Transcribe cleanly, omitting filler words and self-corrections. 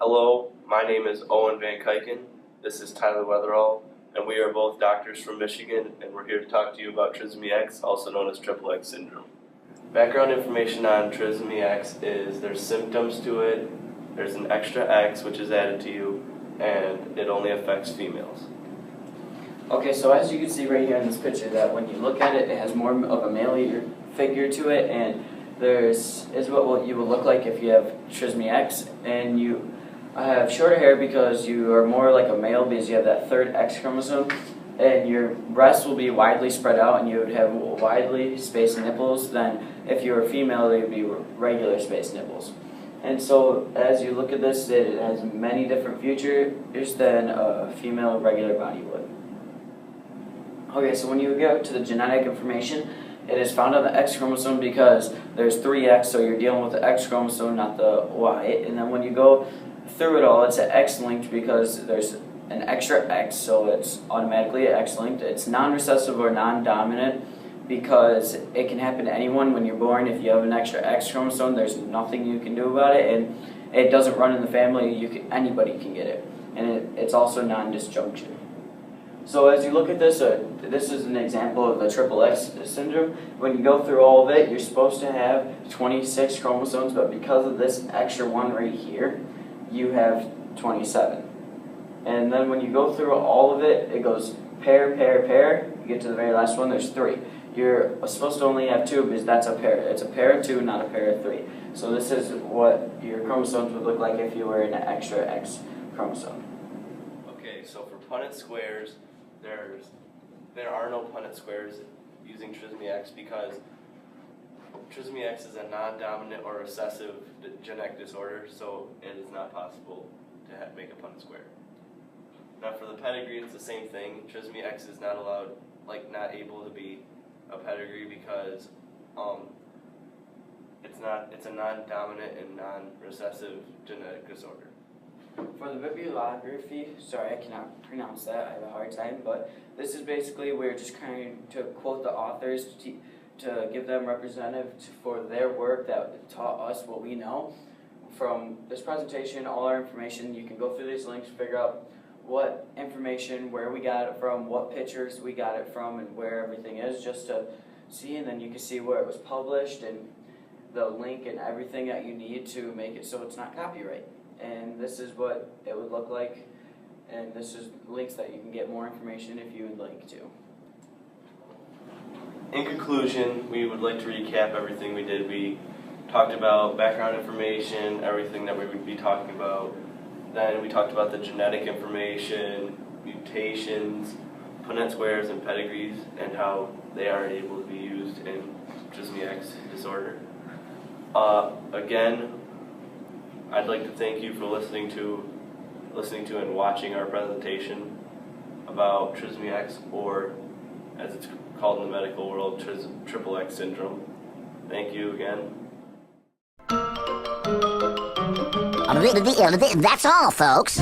Hello, my name is Owen Van Kyken. This is Tyler Weatherall, and we are both doctors from Michigan, and we're here to talk to you about trisomy X, also known as triple X syndrome. Background information on trisomy X is there's symptoms to it, there's an extra X which is added to you, and it only affects females. Okay, so as you can see right here in this picture, that when you look at it, it has more of a male figure to it, and is what you will look like if you have trisomy X, and you have shorter hair because you are more like a male because you have that third X chromosome, and your breasts will be widely spread out, and you would have widely spaced nipples. Then if you were a female, they would be regular spaced nipples. And so as you look at this, it has many different features than a female regular body would. Okay, so when you go to the genetic information, it is found on the X chromosome because there's 3 X, so you're dealing with the X chromosome, not the Y. And then when you go through it all, it's an X-linked because there's an extra X, so it's automatically X-linked. It's non-recessive or non-dominant because it can happen to anyone when you're born. If you have an extra X chromosome, there's nothing you can do about it, and it doesn't run in the family. Anybody can get it, and it's also non-disjunction. So as you look at this, this is an example of the triple X syndrome. When you go through all of it, you're supposed to have 26 chromosomes, but because of this extra one right here, you have 27. And then when you go through all of it, it goes pair, pair, pair. You get to the very last one, there's 3. You're supposed to only have 2 because that's a pair. It's a pair of 2, not a pair of 3. So this is what your chromosomes would look like if you were an extra X chromosome. Okay, so for Punnett squares, there are no Punnett squares using trisomy X because trisomy X is a non-dominant or recessive genetic disorder, so it is not possible to make a Punnett square. Now for the pedigree, it's the same thing. Trisomy X is not allowed, not able to be a pedigree because it's a non-dominant and non-recessive genetic disorder. For the bibliography, sorry, I cannot pronounce that, I have a hard time, but this is basically, we're just trying to quote the authors to give them representative for their work that taught us what we know. From this presentation, all our information, you can go through these links, figure out what information, where we got it from, what pictures we got it from, and where everything is, just to see, and then you can see where it was published, and the link and everything that you need to make it so it's not copyright. And this is what it would look like, and this is links that you can get more information if you would like to. In conclusion, we would like to recap everything we did. We talked about background information, everything that we would be talking about. Then we talked about the genetic information, mutations, Punnett squares, and pedigrees, and how they are able to be used in trisomy X disorder. Again, I'd like to thank you for listening to and watching our presentation about trisomy X, or as it's called in the medical world, triple X syndrome. Thank you again. That's all, folks.